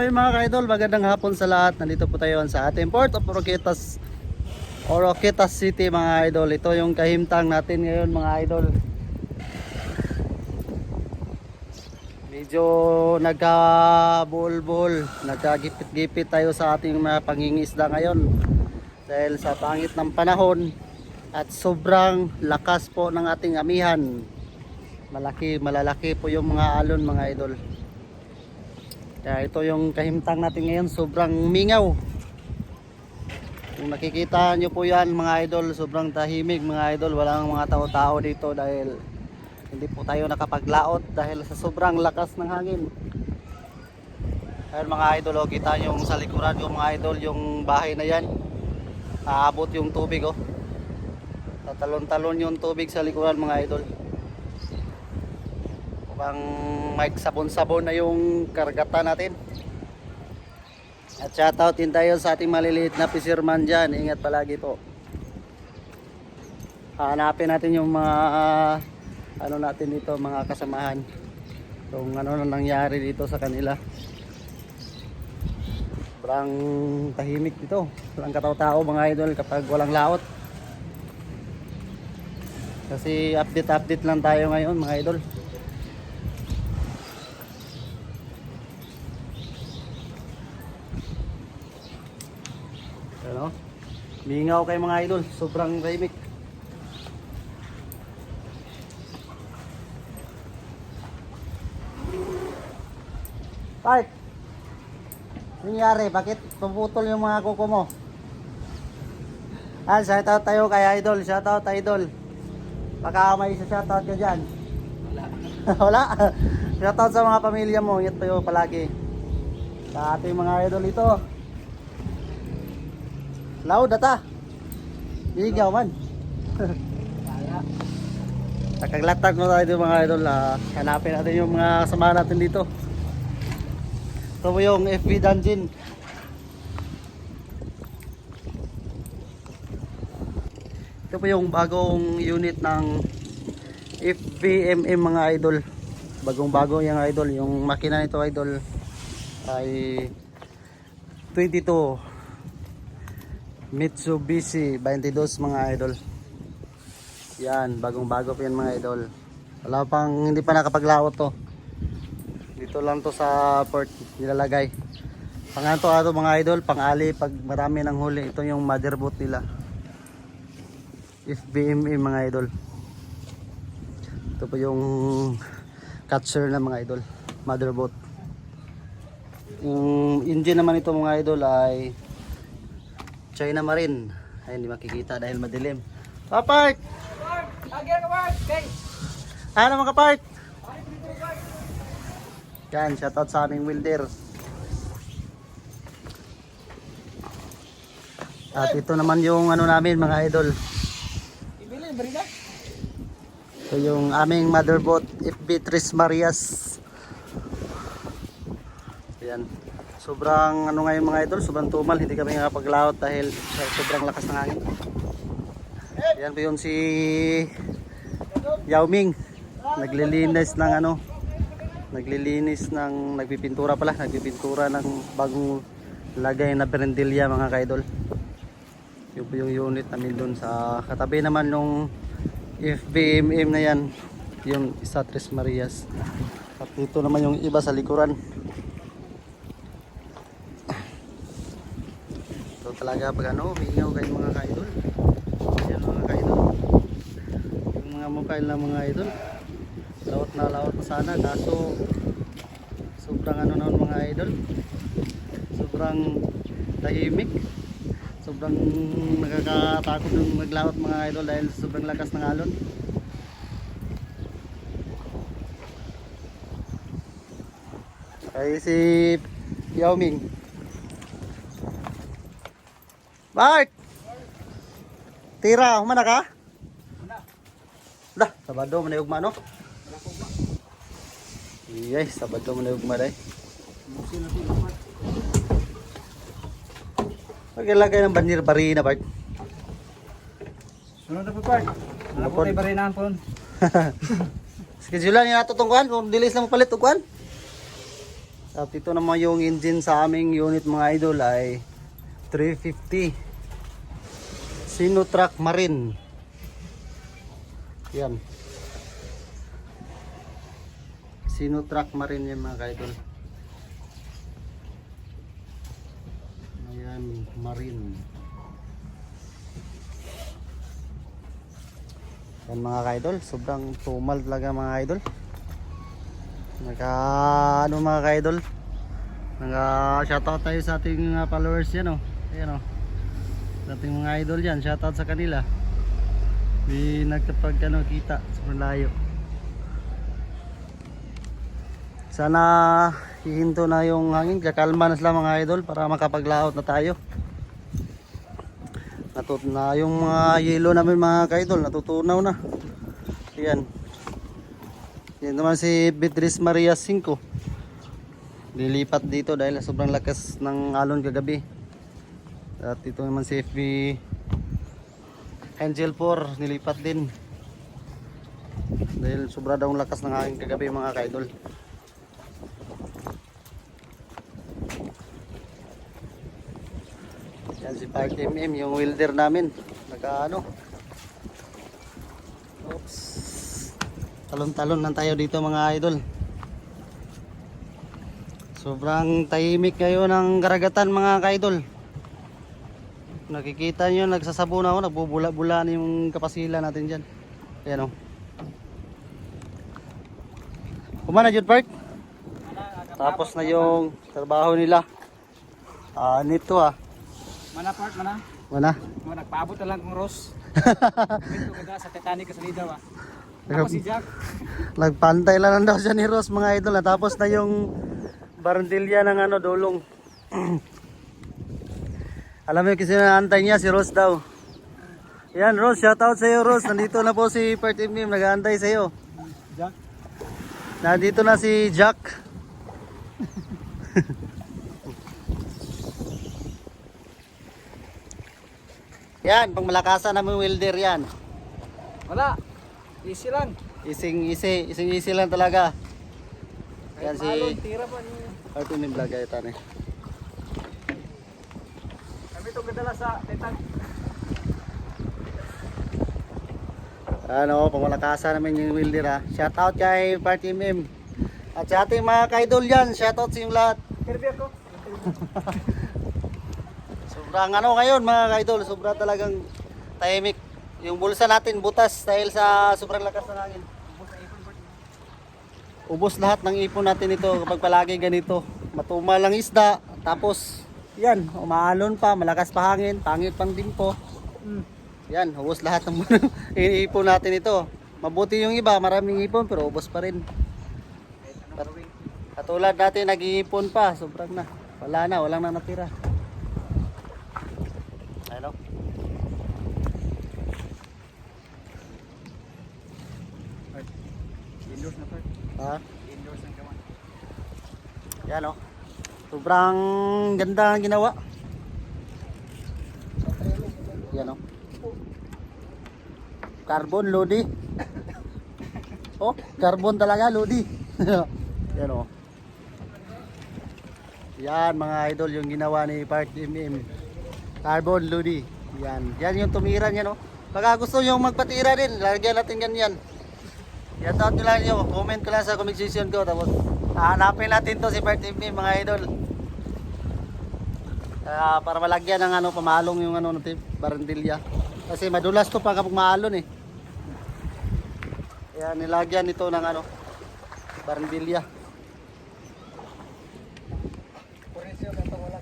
ayun mga ka-idol, magandang hapon sa lahat. Nandito po tayo sa ating Port of Oroquitas City mga idol. Ito yung kahimtang natin ngayon mga idol. Medyo nagka-buhol-buhol, nagkagipit-gipit tayo sa ating mga pangingisda ngayon. Dahil sa pangit ng panahon at sobrang lakas po ng ating amihan. Malalaki po yung mga alon mga idol. Kaya ito yung kahimtang natin ngayon, sobrang mingaw. Kung nakikita nyo po yan mga idol, sobrang tahimik mga idol. Walang mga tao-tao dito dahil hindi po tayo nakapaglaot dahil sa sobrang lakas ng hangin. Ayun mga idol, oh, kita nyo sa likuran ko mga idol, yung bahay na yan. Aabot yung tubig oh. Tatalon-talon yung tubig sa likuran mga idol. Mukhang may sabon-sabon na yung kargatan natin. At shoutout din tayo sa ating maliliit na fisherman dyan. Ingat palagi po. Hanapin natin yung mga ano natin dito, mga kasamahan. Kung ano na nangyari dito sa kanila. Sobrang tahimik dito. Walang kataw-tao mga idol kapag walang laot. Kasi update lang tayo ngayon mga idol. Ano? Mingaw kay mga idol, sobrang tahimik. Park! Nangyari, bakit puputol yung mga kuko mo? Shoutout tayo kay idol, shoutout idol. Baka may isa shoutout ka dyan. Wala. Wala? Shoutout sa mga pamilya mo, ingat tayo palagi. Sa ating mga idol ito. Loud ata. Ligaw man. Nakaglatag mo tayo mga idol. Hanapin natin yung mga kasama natin dito. Ito po yung FB Dungeon. Ito po yung bagong unit ng FBMM mga idol. Bagong bago yung idol. Yung makina nito idol ay 22 Mitsubishi 22 mga idol. Yan, bagong bago po yan mga idol. Wala pang, hindi pa nakapaglaot to. Dito lang to sa port nilalagay. Panganto ato mga idol, pang-ali pag marami ng huli. Ito yung motherboard nila. FBME mga idol. Ito po yung catcher na mga idol, motherboard. Yung engine naman ito mga idol ay China Marine. Ay hindi makikita dahil madilim. Park! Ano mga park? Yan, shoutout sa aming welder. At ito naman yung ano namin mga idol. Ito yung aming motherboard FB Tres Marias. Yan. Sobrang ano ngayon mga idol, sobrang tumal, hindi kami nakapaglaot dahil sobrang lakas ng hangin. Yan po yun si Yao Ming. Naglilinis ng ano, nagpipintura ng bagong lagay na berendilya mga kaidol. Yun po yung unit namin dun sa katabi naman nung FBMM na yan, yung isa Tres Marias. At dito naman yung iba sa likuran. Talaga pag ano, mingaw kayo mga ka-idol. Yan mga ka-idol. Yung mga mobile na mga idol. Laot na sana. Kaso sobrang ano naman mga idol. Sobrang tahimik. Sobrang nakakatakot yung maglaot mga idol dahil sobrang lakas ng alon. Ay si Yao Ming. Bart! Tira, humana ka? Dah, Sabado man ugma no? Iyay, Sabado man ugma day. Paglagay ng banir barina, Bart. Sunod na po, Bart. Ano po tayo barinahan po? Schedule niya nato tong kuan, kung dilis lang mo palit og kuan. At ito naman yung engine sa aming unit mga idol ay 350 Sinotrack Marine. Yan. Sinotrack Marine yan mga idol. Ayan, Marine. Yan mga idol, sobrang tumal talaga mga idol. Ano mga idol, shoutout tayo sa ating followers yan oh. Ayan oh, sa ating mga idol yan, shoutout sa kanila. Di nagkapag kita sa malayo. Sana hihinto na yung hangin, kakalma na sila mga idol para makapaglaot na tayo. Natut na yung mga yelo namin mga idol, natutunaw na. Ayan. Yan naman si Beatrice Maria 5. Lilipat dito dahil sobrang lakas ng alon kagabi. At ito naman si FB Angel 4 nilipat din. Dahil sobra daw lakas ng hangin kagabi mga kaidol. Yan si 5mm yung welder namin. Oops. Talon-talon lang tayo dito mga idol. Sobrang tahimik ngayon ng karagatan mga kaidol. Nakikita nyo, nagsasabon ako, nagbubula-bula yung kapasila natin dyan. Ayan o. Kumana Jude Park? Tapos na yung trabaho nila. Nito Mana part, mana? Mana? Nagpaabot na lang kong Ross. Ito kada sa Titanic sa Lidaw Tapos si Jack. Nagpantay lang daw siya ni Ross mga idol. Tapos na yung barandilya ng dulong. Alam mo yung kasi naantay niya si Ross daw. Yan Ross, shoutout sa iyo Ross. Nandito na po si Party Meme, nag-aantay sa iyo. Jack. Nandito na si Jack. Yan, pang malakasan namin welder yan. Wala. Easy lang. Ising-easy lang talaga. Yan si Tira pa niyo. Party Meme vlog ay tani. Kami to gadala sa Titanic. Pang malakasan namin yung welder Shoutout kay Party Meme. At sa ating mga kaidol yan, shoutout sa inyong lahat. Kirby ako. Sobrang ngayon mga kaidol, sobra talagang tahimik. Yung bulsa natin butas dahil sa sobrang lakas ng hangin. Ubos lahat ng ipon natin ito kapag palagi ganito. Matumal lang isda, tapos yan, umaalon pa, malakas pa hangin, pangit pang dimpo. Yan, ubos lahat ng ipon natin ito. Mabuti yung iba, maraming ipon pero ubos pa rin. Katulad natin nag-iipon pa, sobrang na. Wala na, walang na natira. Ano? Indoors na part. Indoors ang gawan. Yan sobrang ganda ang ginawa. Yan Carbon Lodi. Carbon talaga Lodi. Yan Yan mga idol yung ginawa ni Party MM. Carbon Lodi. Yan yung tumira niya Pagka gusto nyo magpatira din, lagyan natin ganyan. Shoutout nyo lang nyo, comment ko lang sa comment section ko. Tapos hanapin natin to si Party MM mga idol. Para malagyan ng pamalong yung natin, barandilya. Kasi madulas to pa kapag maalon Kaya nilagyan ito ng barandilya. Presyo ganito wala.